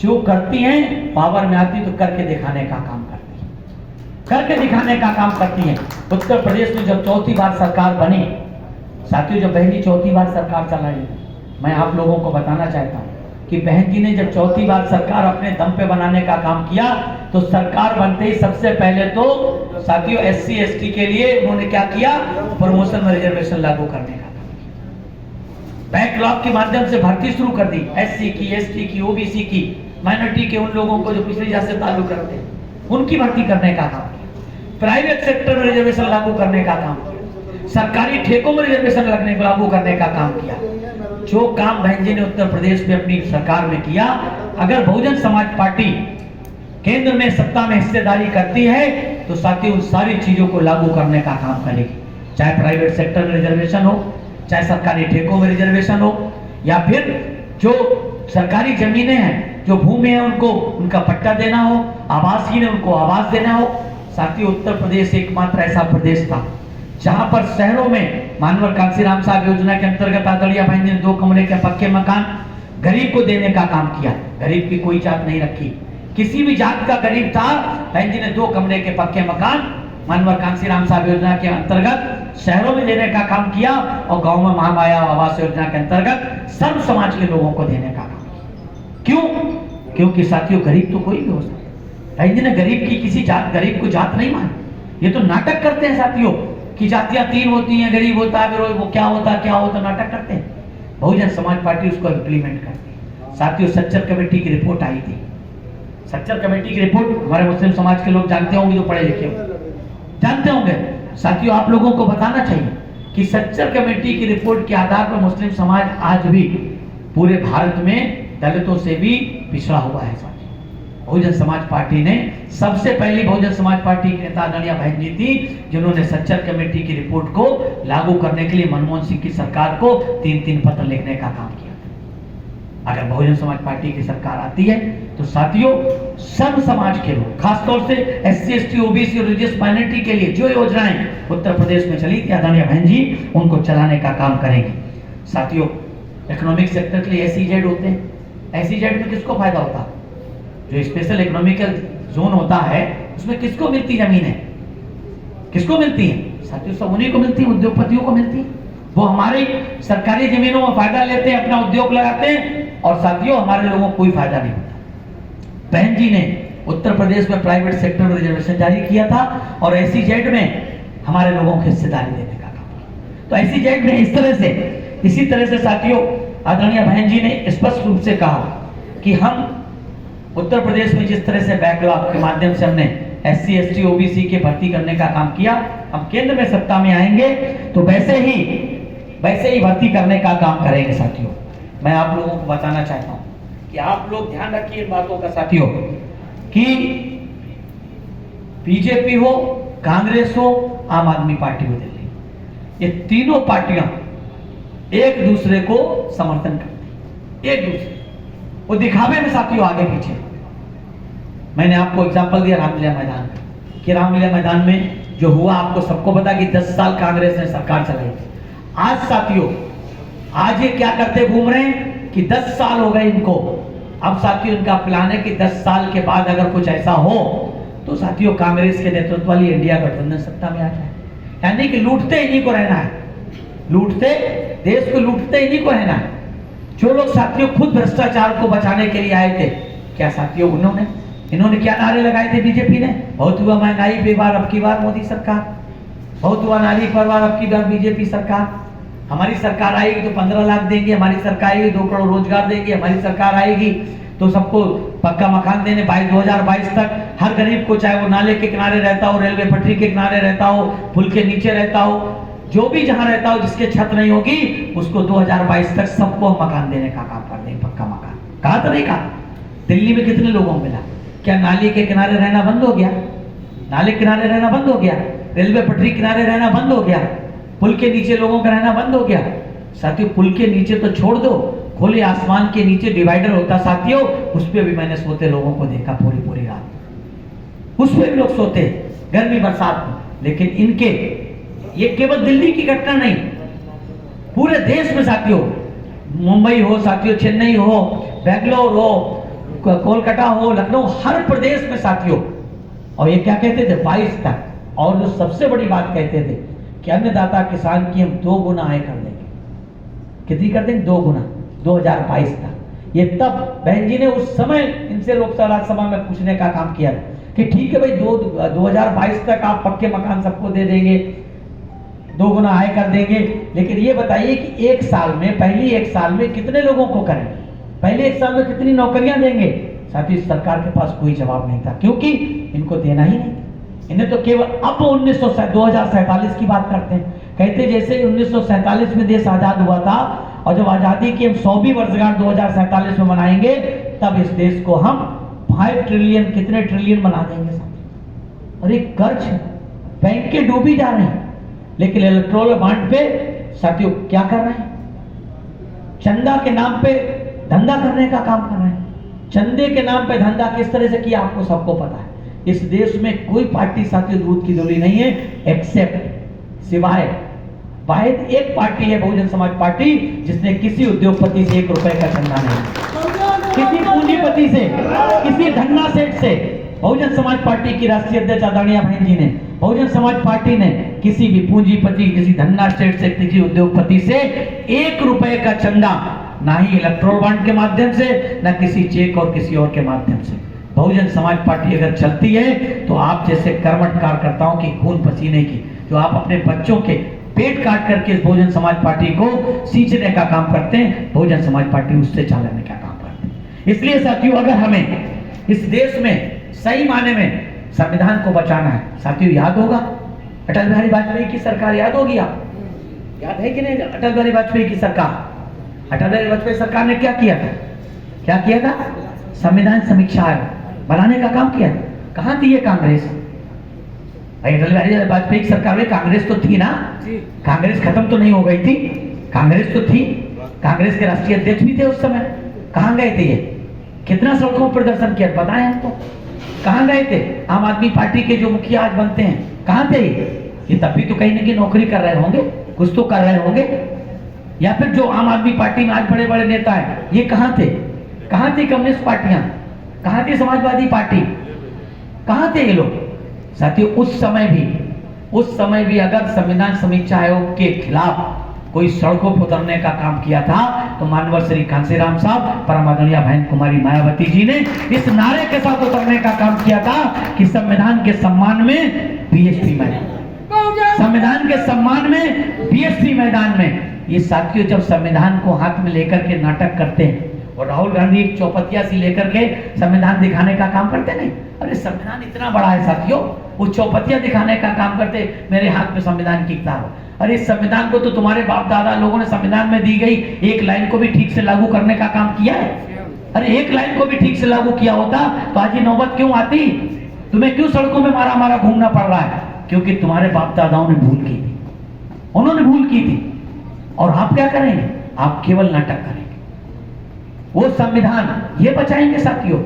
जो करती हैं, पावर में आती तो करके दिखाने का काम करती हैं, करके दिखाने का काम करती हैं। उत्तर प्रदेश में जब चौथी बार सरकार बनी, साथियों जब बहन जी चौथी बार सरकार चलाई, मैं आप लोगों को बताना चाहता हूं कि बहन जी ने जब चौथी बार सरकार अपने दम पे बनाने का काम किया, तो सरकार बनते ही सबसे पहले तो साथियों एससी एसटी के लिए उन्होंने क्या किया? प्रमोशन में रिजर्वेशन लागू करने का काम किया। बैकलॉग के माध्यम से भर्ती शुरू कर दी, एससी की, एसटी की, ओबीसी की, माइनॉरिटी के उन लोगों को जो पिछड़ी जाति से ताल्लुक रखते हैं, उनकी भर्ती करने का काम किया। प्राइवेट सेक्टर में रिजर्वेशन लागू करने का काम किया। सरकारी ठेकों में रिजर्वेशन लागू करने का काम किया। जो काम बहन जी ने उत्तर प्रदेश में अपनी सरकार में किया, अगर बहुजन समाज पार्टी केंद्र में सत्ता में हिस्सेदारी करती है तो साथियों उन सारी चीजों को लागू करने का काम करेगी। चाहे प्राइवेट सेक्टर में रिजर्वेशन हो, चाहे सरकारी ठेकों में रिजर्वेशन हो, या फिर जो सरकारी जमीनें हैं, जो भूमि है, उनको उनका पट्टा देना हो, आवासहीन है उनको आवास देना हो। साथियों उत्तर प्रदेश एकमात्र ऐसा प्रदेश था जहां पर शहरों में मानवर कांशीराम साहब योजना के अंतर्गत आदरणीय बहन जी ने 2 कमरे के पक्के मकान गरीब को देने का काम किया। गरीब की कोई जात नहीं रखी, किसी भी जात का गरीब था, बहन जी ने 2 कमरे के पक्के मकान मानवर कांशीराम साहब योजना के अंतर्गत शहरों में देने का काम किया, और गांव में महामाया आवास योजना के अंतर्गत सर्व समाज के लोगों को देने का काम किया। क्यों? क्योंकि साथियों गरीब तो कोई भी हो सकता है। बहन जी ने गरीब की किसी जात, गरीब को जात नहीं मानी। ये तो नाटक करते हैं साथियों कि जातियां 3 होती हैं, गरीब होता है, फिर वो क्या होता नाटक करते हैं। बहुजन समाज पार्टी उसको इम्प्लीमेंट करती है। साथियों सच्चर कमेटी की रिपोर्ट आई थी। सच्चर कमेटी की रिपोर्ट हमारे मुस्लिम समाज के लोग जानते होंगे, जो पढ़े लिखे जानते होंगे। साथियों आप लोगों को बताना चाहिए कि सच्चर कमेटी की रिपोर्ट के आधार पर मुस्लिम समाज आज भी पूरे भारत में दलितों से भी पिछड़ा हुआ है। बहुजन समाज पार्टी ने सबसे पहली बहुजन समाज पार्टी की नेता आदरणीय बहन जी थी, जिन्होंने सच्चर कमेटी की रिपोर्ट को लागू करने के लिए मनमोहन सिंह की सरकार को 3-3 पत्र लिखने का काम किया। अगर बहुजन समाज पार्टी की सरकार आती है तो साथियों सर्व समाज के लोग, खासतौर से एससी एसटी ओबीसी और रिलीजियस माइनॉरिटी के लिए जो योजनाएं उत्तर प्रदेश में चली थी, आदरणीय बहन जी उनको चलाने का काम करेंगे। साथियों इकोनॉमिक सेक्टर के लिए SEZ होते हैं। SEZ में किसको फायदा होता है? जो स्पेशल इकोनॉमिकल जोन होता है उसमें किसको मिलती जमीन है? किसको मिलती है? साथियों सब उन्हीं को मिलती है, उद्योगपतियों को मिलती है। वो हमारी सरकारी जमीनों में फायदा लेते हैं, अपना उद्योग लगाते हैं, और साथियों हमारे लोगों को कोई फायदा नहीं होता। बहन जी ने उत्तर प्रदेश में प्राइवेट सेक्टर में रिजर्वेशन जारी किया था, और SEZ में हमारे लोगों को हिस्सेदारी देने का काम किया। तो SEZ में इसी तरह से साथियों आदरणीय बहन जी ने स्पष्ट रूप से कहा कि हम उत्तर प्रदेश में जिस तरह से बैकलॉग के माध्यम से हमने SC ST OBC के भर्ती करने का काम किया, हम केंद्र में सत्ता में आएंगे तो वैसे ही भर्ती करने का काम करेंगे साथियों। मैं आप लोगों को बताना चाहता हूं कि आप लोग ध्यान रखिए इन बातों का साथियों, कि बीजेपी हो, कांग्रेस हो, आम आदमी पार्टी हो दिल्ली, ये तीनों पार्टियां एक दूसरे को समर्थन करती, एक दूसरे वो दिखावे में साथियों आगे पीछे। मैंने आपको एग्जांपल दिया रामलीला मैदान का, कि रामलीला मैदान में जो हुआ आपको सबको पता कि 10 साल कांग्रेस ने सरकार चलाई थी। आज साथियों, आज ये क्या करते घूम रहे हैं कि 10 साल हो गए इनको, अब साथियों इनका प्लान है कि 10 साल के बाद अगर कुछ ऐसा हो तो साथियों कांग्रेस के नेतृत्व वाली इंडिया गठबंधन सत्ता में आ जाए। यानी कि लूटते इन्हीं को रहना है, लूटते देश को लूटते इन्हीं को रहना है। जो लोग साथियों खुद भ्रष्टाचार को बचाने के लिए आए थे, क्या साथियों इन्होंने क्या नारे लगाए थे बीजेपी ने? बहुत हुआ महंगाई पे बार, अब की बार मोदी सरकार, बहुत हुआ नारी पर बार, अब की बार बीजेपी सरकार, हमारी सरकार आएगी तो 15 लाख देंगे, हमारी सरकार आएगी 2 करोड़ रोजगार देंगे, हमारी सरकार आएगी तो सबको पक्का मकान देने 2022 तक हर गरीब को, चाहे वो नाले के किनारे रहता हो, रेलवे पटरी के किनारे रहता हो, पुल के नीचे रहता हो, जो भी जहां रहता हो, जिसके छत नहीं होगी उसको 2022 तक सबको मकान देने का काम कर देंगे, पक्का मकान। कहा तो नहीं कहा? दिल्ली में कितने लोगों को मिला? क्या नाली के किनारे रहना बंद हो गया? नाले किनारे रहना बंद हो गया, रेलवे पटरी किनारे रहना बंद हो गया, पुल के नीचे लोगों का रहना बंद हो गया। साथियों पुल के नीचे तो छोड़ दो, खुले आसमान के नीचे डिवाइडर होता साथियों, उस पे भी मैंने सोते लोगों को देखा पूरी रात, उस पे भी लोग सोते गर्मी बरसात में। लेकिन इनके, ये केवल दिल्ली की घटना नहीं, पूरे देश में साथियों, मुंबई हो साथियों, चेन्नई हो, बेंगलोर हो, कोलकाता हो, लखनऊ, हर प्रदेश में साथियों। और ये क्या कहते थे? 22 तक। और जो सबसे बड़ी बात कहते थे कि अन्नदाता किसान की हम 2 गुना आय कर देंगे। कितनी कर देंगे? 2 गुना 2022 तक। ये तब बहन जी ने उस समय इनसे लोकसभा राज्यसभा में पूछने का काम किया कि ठीक है भाई 2022 तक आप पक्के मकान सबको दे देंगे, 2 गुना आय कर देंगे, लेकिन ये बताइए कि एक साल में, पहली एक साल में कितने लोगों को करें, पहले एक साल में कितनी नौकरियां देंगे? साथियों सरकार के पास कोई जवाब नहीं था, क्योंकि इनको देना ही नहीं। इन्हें तो केवल अब 2047 की बात करते हैं, कहते जैसे 1947 में देश आजाद हुआ था और जब आजादी की हम 100वीं वर्षगांठ 2047 में मनाएंगे, तब इस देश को हम 5 ट्रिलियन, कितने ट्रिलियन बना देंगे। और एक कर्ज, बैंक के डूबी जा रहे हैं, लेकिन इलेक्ट्रोल बॉन्ड पे साथियों क्या कर रहे हैं? चंदा के नाम पे धंधा करने का काम कर रहे हैं। चंदे के नाम पे धंधा किस तरह से किया आपको सबको पता है। इस देश में कोई पार्टी साथियों दूध की धुली नहीं है, एक्सेप्ट, सिवाय वाहिद एक पार्टी है बहुजन समाज पार्टी, जिसने किसी उद्योगपति से 1 रुपए का चंदा नहीं, किसी पूंजीपति से, किसी धन्ना सेठ से। बहुजन समाज पार्टी की राष्ट्रीय अध्यक्ष आदरणीय बहन जी ने, बहुजन समाज पार्टी ने किसी भी पूंजीपति, किसी धन्ना सेठ से, किसी उद्योगपति से 1 रुपए का चंदा, ना ही इलेक्ट्रोल बॉन्ड के माध्यम से, ना किसी चेक और किसी और के माध्यम से। बहुजन समाज पार्टी अगर चलती है तो आप जैसे कर्मठ कार्यकर्ताओं की खून पसीने की, जो आप अपने बच्चों के पेट काट करके इस बहुजन समाज पार्टी को सींचने का काम करते हैं, बहुजन समाज पार्टी उससे चलाने का काम करते हैं। इसलिए साथियों अगर हमें इस देश में सही माने में संविधान को बचाना है, साथियों याद होगा अटल बिहारी वाजपेयी की सरकार, याद होगी आप, याद है कि नहीं? अटल बिहारी वाजपेयी की सरकार, अटल बिहारी वाजपेयी सरकार ने क्या किया था? क्या किया था? संविधान समीक्षा आयोग बनाने का काम किया। कहां थी ये कांग्रेस? अटल बिहारी वाजपेयी की सरकार में कांग्रेस तो थी ना, कांग्रेस खत्म तो नहीं हो गई थी, कांग्रेस तो थी, कांग्रेस के राष्ट्रीय अध्यक्ष भी थे उस समय। कहां गए थे ये? कितना सड़कों पर प्रदर्शन किया बताएं हमको, कहां गए थे? आम आदमी पार्टी के जो मुखिया आज बनते हैं, कहां थे ये? तब भी तो कहीं ना कहीं नौकरी कर रहे होंगे, कुछ तो कर रहे होंगे। या फिर जो आम आदमी पार्टी में आज बड़े बड़े नेता हैं, ये कहां थे? कहां थी कम्युनिस्ट पार्टियां? कहां थी समाजवादी पार्टी? कहां थे ये लोग? साथियों उस समय भी अगर संविधान समीक्षा आयोग के खिलाफ कोई सड़कों पर उतरने का काम किया था, तो मानवर श्री कांसीराम साहब, परम आदरणीय बहन कुमारी मायावती जी ने इस नारे के साथ उतरने का काम किया था कि संविधान के सम्मान में बीएसपी मैदान, संविधान के सम्मान में बीएसपी मैदान में। ये साथियों जब संविधान को हाथ में लेकर के नाटक करते हैं, और राहुल गांधी एक चौपतिया से लेकर के संविधान दिखाने का काम करते नहीं। अरे संविधान इतना बड़ा है साथियों, वो चौपतिया दिखाने का काम करते। मेरे हाथ में संविधान की किताब, अरे इस संविधान को तो तुम्हारे बाप दादा लोगों ने संविधान में दी गई एक लाइन को भी ठीक से लागू करने का काम किया है। अरे एक लाइन को भी ठीक से लागू किया होता तो आज ये नौबत क्यों आती? तुम्हें क्यों सड़कों में मारा मारा घूमना पड़ रहा है? क्योंकि तुम्हारे बाप दादाओं ने भूल की थी, उन्होंने भूल की थी। और आप क्या करेंगे? आप केवल नाटक करेंगे। वो संविधान ये बचाएंगे साथियों,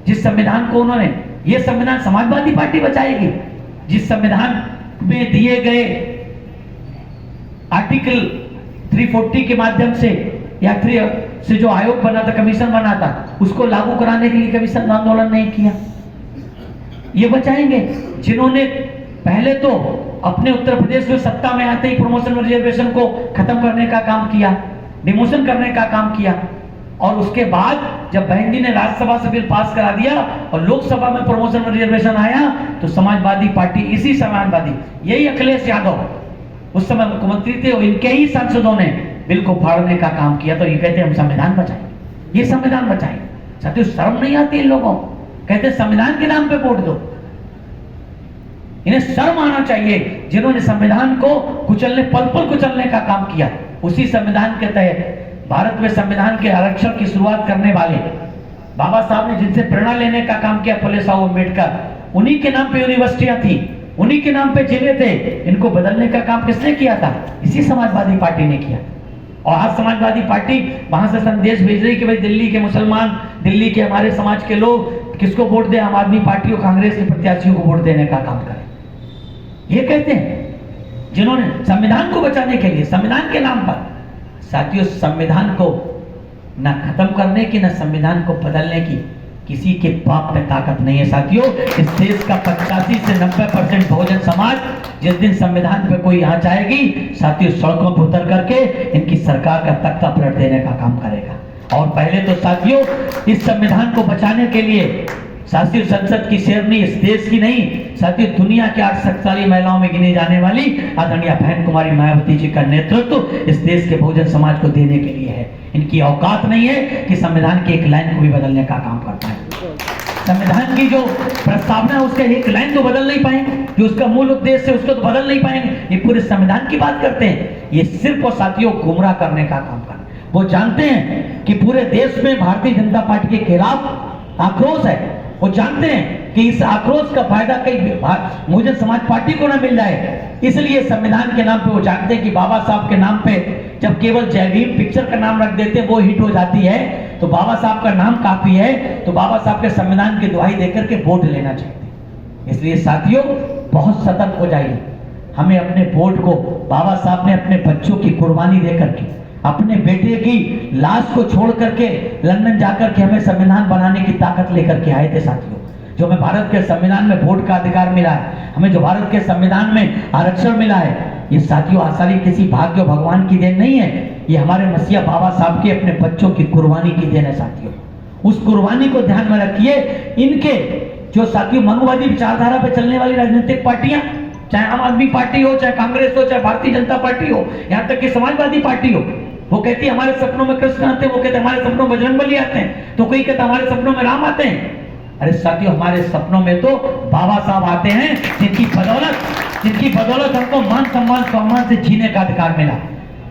जिस संविधान को उन्होंने, ये संविधान समाजवादी पार्टी बचाएगी, जिस संविधान में दिए गए आर्टिकल 340 के माध्यम से या 3 से जो आयोग बना था, कमीशन बना था, उसको लागू कराने के लिए कमीशन आंदोलन नहीं किया। ये बचाएंगे जिन्होंने पहले तो अपने उत्तर प्रदेश में सत्ता में आते ही प्रमोशन रिजर्वेशन को खत्म करने का काम किया, डिमोशन करने का काम किया, और उसके बाद जब बहन जी ने राज्यसभा से बिल पास करा दिया और लोकसभा में प्रमोशन रिजर्वेशन आया तो समाजवादी पार्टी, इसी समाजवादी, यही अखिलेश यादव उस समय मुख्यमंत्री थे, और इनके ही सांसदों ने बिल को फाड़ने का काम किया। तो ये कहते हम संविधान बचाएंगे, ये संविधान बचाएंगे। साथियों शर्म नहीं आती इन लोगों? कहते संविधान के नाम पे वोट दो। इन्हें शर्म आना चाहिए जिन्होंने संविधान को कुचलने, पल पल कुचलने का काम किया। उसी संविधान के तहत भारत में संविधान के आरक्षण की शुरुआत करने वाले बाबा साहब ने जिनसे प्रेरणा लेने का काम किया, फुले साहब अम्बेडकर, उन्हीं के नाम पे यूनिवर्सिटियां थी, उन्हीं के नाम पे जिले थे। इनको बदलने का काम किसने किया था? इसी समाजवादी पार्टी ने किया। और आज समाजवादी पार्टी वहां से संदेश भेज रही कि भाई दिल्ली के मुसलमान, दिल्ली के हमारे समाज के लोग किसको वोट दे? आम आदमी पार्टी और कांग्रेस के प्रत्याशियों को वोट देने का काम करें। ये कहते हैं जिन्होंने संविधान को बचाने के लिए, संविधान के नाम पर। साथियों संविधान को न खत्म करने की, न संविधान को बदलने की किसी के बाप में ताकत नहीं है साथियों। इस देश का 85 से 90% बहुजन समाज जिस दिन संविधान पे कोई यहाँ जाएगी साथियों, सड़कों पर उतर करके इनकी सरकार का तख्ता पलट देने का काम करेगा। और पहले तो साथियों इस संविधान को बचाने के लिए साथियों संसद की शेरनी इस देश की नहीं, साथियों दुनिया के 8 शक्तिशाली महिलाओं में गिनी जाने वाली आदरणीय बहन कुमारी मायावती जी का नेतृत्व इस देश के बहुजन समाज को देने के लिए है। इनकी औकात नहीं है कि संविधान की एक लाइन को भी बदलने का काम कर पाए। संविधान की जो प्रस्तावना है उसके एक लाइन तो बदल नहीं पाएंगे, जो उसका मूल उद्देश्य है उसको तो बदल नहीं पाएंगे। ये पूरे संविधान की बात करते हैं, ये सिर्फ और साथियों गुमराह करने का काम कर। वो जानते हैं कि पूरे देश में भारतीय जनता पार्टी के खिलाफ आक्रोश है। वो जानते हैं कि इस आक्रोश का फायदा कई बहुजन समाज पार्टी को ना मिल जाए, इसलिए संविधान के नाम पे वो जानते हैं कि बाबा साहब के नाम पे जब केवल जय भीम पिक्चर का नाम रख देते हैं वो हिट हो जाती है, तो बाबा साहब का नाम काफी है, तो बाबा साहब के संविधान की दुहाई देकर के वोट लेना चाहिए। इसलिए साथियों बहुत सतर्क हो जाइए। हमें अपने वोट को, बाबा साहब ने अपने बच्चों की कुर्बानी देकर के, अपने बेटे की लाश को छोड़ करके लंदन जाकर के हमें संविधान बनाने की ताकत लेकर के आए थे साथियों। जो हमें भारत के संविधान में वोट का अधिकार मिला है, हमें जो भारत के संविधान में आरक्षण मिला है, ये साथियों आसानी किसी भाग्य भगवान की देन नहीं है, ये हमारे मसीहा बाबा साहब के अपने बच्चों की कुर्बानी की देन है साथियों। उस कुर्बानी को ध्यान में रखिए। इनके जो साथियों मनोवादी विचारधारा पे चलने वाली राजनीतिक पार्टियां, चाहे आम आदमी पार्टी हो, चाहे कांग्रेस हो, चाहे भारतीय जनता पार्टी हो, यहाँ तक कि समाजवादी पार्टी हो, वो कहती है हमारे सपनों में कृष्ण आते हैं, वो कहते हैं हमारे सपनों में बजरंगबली आते हैं, तो कोई कहता है हमारे सपनों में राम आते हैं। अरे साथियों हमारे सपनों में तो बाबा साहब आते हैं जिनकी बदौलत हमको मान सम्मान सम्मान से जीने का अधिकार मिला।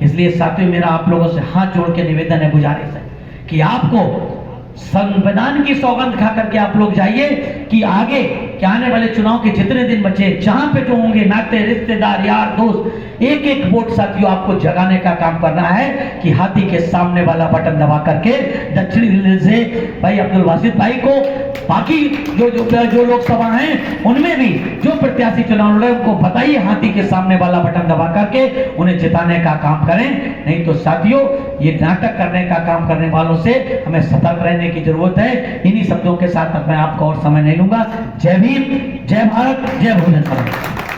इसलिए साथियों मेरा आप लोगों से हाथ जोड़ के निवेदन है, गुजारिश है कि आपको संविधान की सौगंध खा करके आप लोग जाइए कि आगे क्या आने वाले चुनाव के जितने दिन बचे, जहां पे जो होंगे नाते रिश्तेदार यार दोस्त, एक एक वोट साथियों आपको जगाने का काम करना है कि हाथी के सामने वाला बटन दबा करके दक्षिणी दिल्ली से भाई अब्दुल वासिद भाई को, बाकी जो लोकसभा हैं उनमें भी जो प्रत्याशी चुनाव लड़े उनको बताइए हाथी के सामने वाला बटन दबा करके उन्हें जिताने का काम करें। नहीं तो साथियों ये नाटक करने का काम करने वालों से हमें सतर्क रहने की जरूरत है। इन्हीं शब्दों के साथ मैं आपका और समय नहीं लूंगा। जय भीम, जय भारत, जय बहुजन समाज।